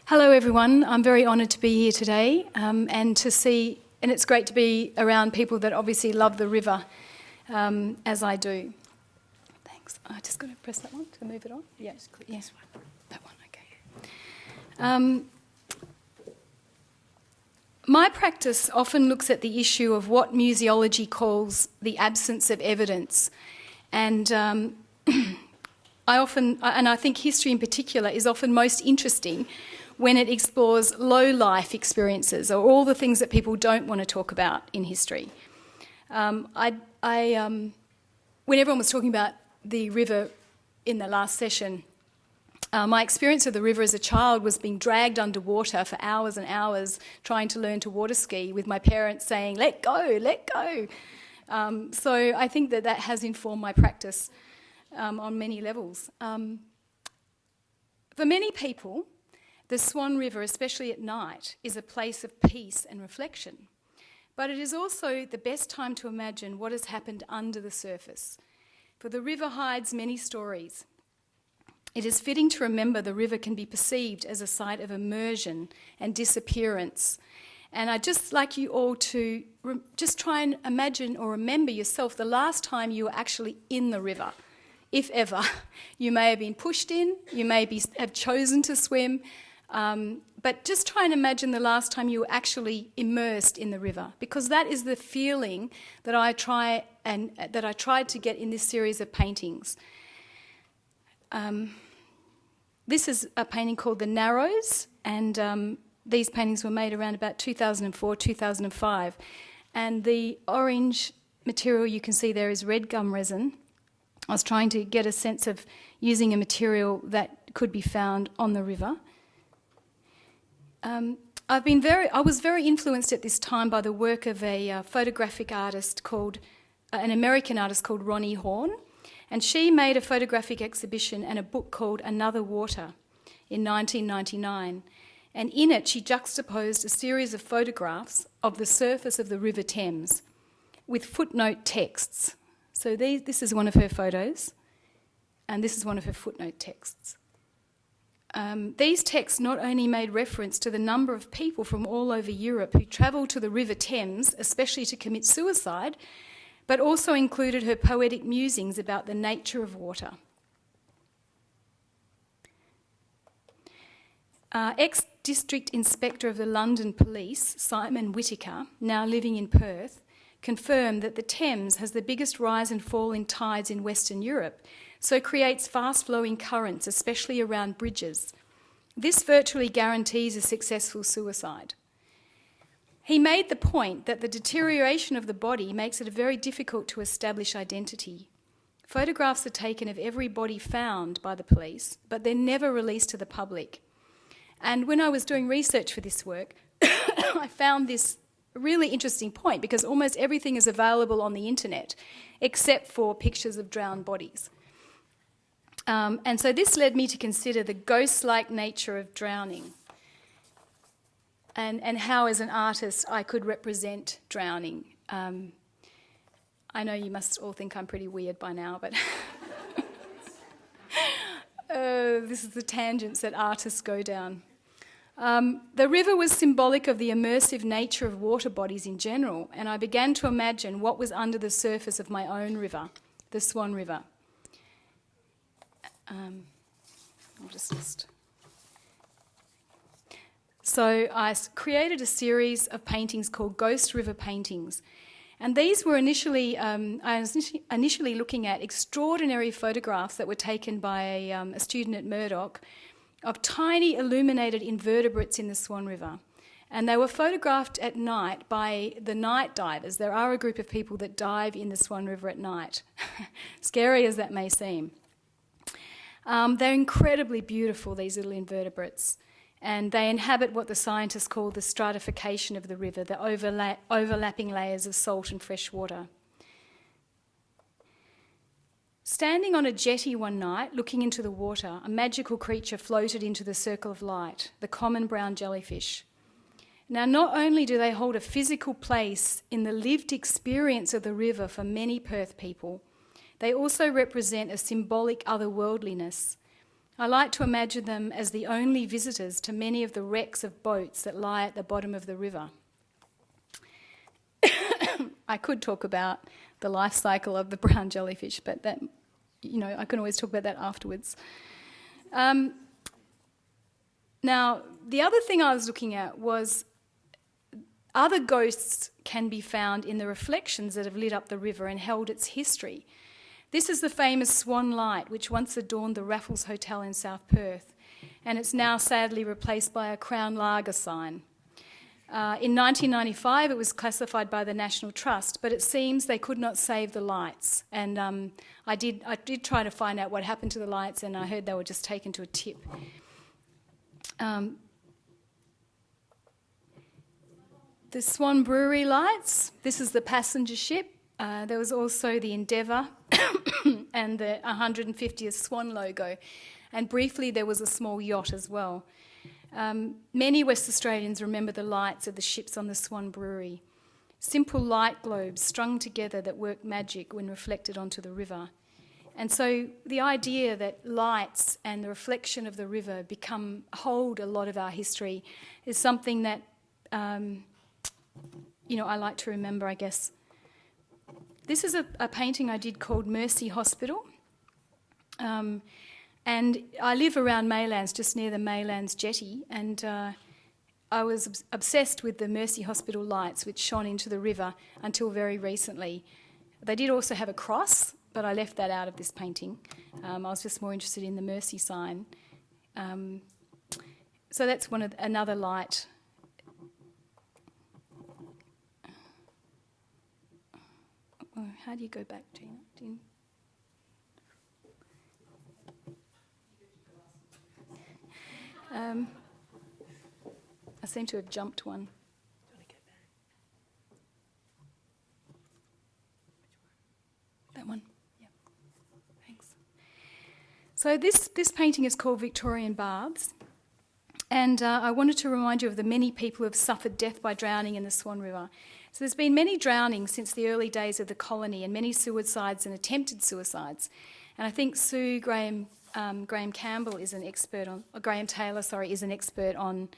Hello everyone, I'm very honoured to be here today and it's great to be around people that obviously love the river as I do. Thanks. I just got to press that one to move it on. Yeah, just click this one. That one, okay. My practice often looks at the issue of what museology calls the absence of evidence, and I think history in particular is often most interesting when it explores low-life experiences or all the things that people don't want to talk about in history. When everyone was talking about the river in the last session, my experience of the river as a child was being dragged underwater for hours and hours trying to learn to water ski with my parents saying, let go, let go. So I think that has informed my practice on many levels. For many people, the Swan River, especially at night, is a place of peace and reflection. But it is also the best time to imagine what has happened under the surface. For the river hides many stories. It is fitting to remember the river can be perceived as a site of immersion and disappearance. And I'd just like you all to just try and imagine or remember yourself the last time you were actually in the river, if ever. You may have been pushed in, you may have chosen to swim, but just try and imagine the last time you were actually immersed in the river, because that is the feeling that I tried to get in this series of paintings. This is a painting called The Narrows, and these paintings were made around about 2004, 2005. And the orange material you can see there is red gum resin. I was trying to get a sense of using a material that could be found on the river. I was very influenced at this time by the work of a photographic artist an American artist called Ronnie Horn, and she made a photographic exhibition and a book called Another Water in 1999. And in it, she juxtaposed a series of photographs of the surface of the River Thames with footnote texts. So this is one of her photos, and this is one of her footnote texts. These texts not only made reference to the number of people from all over Europe who travelled to the River Thames, especially to commit suicide, but also included her poetic musings about the nature of water. Ex-District Inspector of the London Police, Simon Whittaker, now living in Perth, confirmed that the Thames has the biggest rise and fall in tides in Western Europe, so creates fast-flowing currents, especially around bridges. This virtually guarantees a successful suicide. He made the point that the deterioration of the body makes it very difficult to establish identity. Photographs are taken of every body found by the police, but they're never released to the public. And when I was doing research for this work, I found this really interesting point, because almost everything is available on the internet, except for pictures of drowned bodies. And so this led me to consider the ghost-like nature of drowning, and how, as an artist, I could represent drowning. I know you must all think I'm pretty weird by now, but this is the tangents that artists go down. The river was symbolic of the immersive nature of water bodies in general, and I began to imagine what was under the surface of my own river, the Swan River. So I created a series of paintings called Ghost River Paintings, and these were I was initially looking at extraordinary photographs that were taken by a student at Murdoch of tiny illuminated invertebrates in the Swan River. And they were photographed at night by the night divers. There are a group of people that dive in the Swan River at night, scary as that may seem. They're incredibly beautiful, these little invertebrates, and they inhabit what the scientists call the stratification of the river, the overlapping layers of salt and fresh water. Standing on a jetty one night, looking into the water, a magical creature floated into the circle of light, the common brown jellyfish. Now, not only do they hold a physical place in the lived experience of the river for many Perth people, they also represent a symbolic otherworldliness. I like to imagine them as the only visitors to many of the wrecks of boats that lie at the bottom of the river. I could talk about the life cycle of the brown jellyfish, but that, I can always talk about that afterwards. Now, the other thing I was looking at was other ghosts can be found in the reflections that have lit up the river and held its history. This is the famous Swan Light, which once adorned the Raffles Hotel in South Perth, and it's now sadly replaced by a Crown Lager sign. In 1995, it was classified by the National Trust, but it seems they could not save the lights. And I did try to find out what happened to the lights, and I heard they were just taken to a tip. The Swan Brewery lights, this is the passenger ship. There was also the Endeavour and the 150th Swan logo. And briefly, there was a small yacht as well. Many West Australians remember the lights of the ships on the Swan Brewery. Simple light globes strung together that work magic when reflected onto the river. And so the idea that lights and the reflection of the river hold a lot of our history is something that, I like to remember, I guess. This is a painting I did called Mercy Hospital. And I live around Maylands, just near the Maylands jetty, and I was obsessed with the Mercy Hospital lights, which shone into the river until very recently. They did also have a cross, but I left that out of this painting. I was just more interested in the Mercy sign. So that's another light. Oh, how do you go back, Gina? I seem to have jumped one. That one? Yeah. Thanks. So this painting is called Victorian Baths, and I wanted to remind you of the many people who have suffered death by drowning in the Swan River. So there's been many drownings since the early days of the colony, and many suicides and attempted suicides. And I think Graham Campbell is an expert on, or Graham Taylor, is an expert on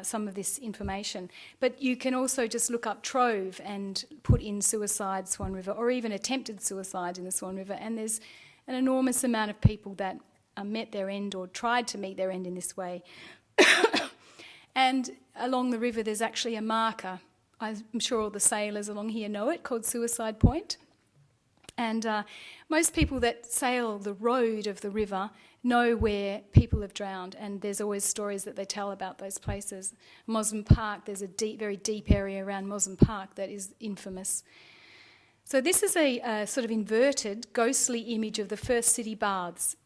some of this information. But you can also just look up Trove and put in suicide Swan River, or even attempted suicide in the Swan River, and there's an enormous amount of people that met their end or tried to meet their end in this way. And along the river there's actually a marker. I'm sure all the sailors along here know it, called Suicide Point. And most people that sail the road of the river know where people have drowned, and there's always stories that they tell about those places. Mosman Park, there's a very deep area around Mosman Park that is infamous. So this is a sort of inverted, ghostly image of the first city baths,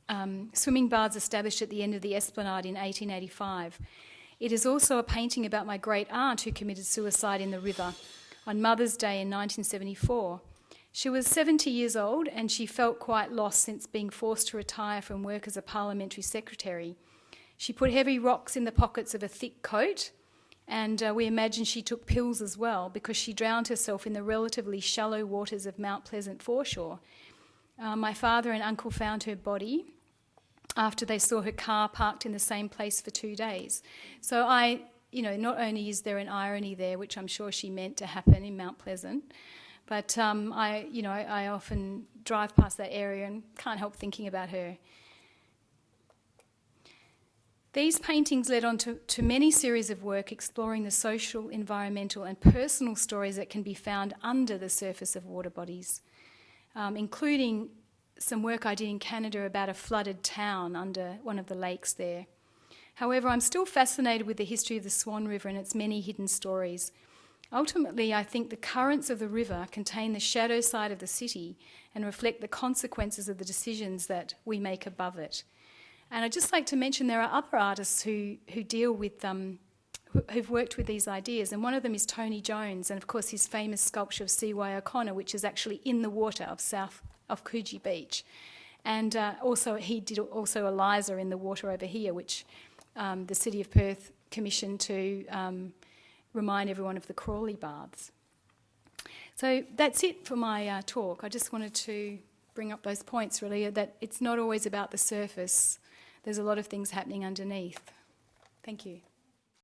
swimming baths established at the end of the Esplanade in 1885. It is also a painting about my great aunt who committed suicide in the river on Mother's Day in 1974. She was 70 years old, and she felt quite lost since being forced to retire from work as a parliamentary secretary. She put heavy rocks in the pockets of a thick coat, and we imagine she took pills as well, because she drowned herself in the relatively shallow waters of Mount Pleasant foreshore. My father and uncle found her body after they saw her car parked in the same place for 2 days. So not only is there an irony there, which I'm sure she meant to happen in Mount Pleasant, but I often drive past that area and can't help thinking about her. These paintings led on to many series of work exploring the social, environmental and personal stories that can be found under the surface of water bodies, including some work I did in Canada about a flooded town under one of the lakes there. However, I'm still fascinated with the history of the Swan River and its many hidden stories. Ultimately, I think the currents of the river contain the shadow side of the city and reflect the consequences of the decisions that we make above it. And I'd just like to mention there are other artists who deal with who've worked with these ideas, and one of them is Tony Jones, and of course his famous sculpture of C.Y. O'Connor, which is actually in the water of Coogee Beach. And also he did also Eliza in the water over here, which the City of Perth commissioned to remind everyone of the Crawley Baths. So that's it for my talk. I just wanted to bring up those points really, that it's not always about the surface. there's a lot of things happening underneath. Thank you.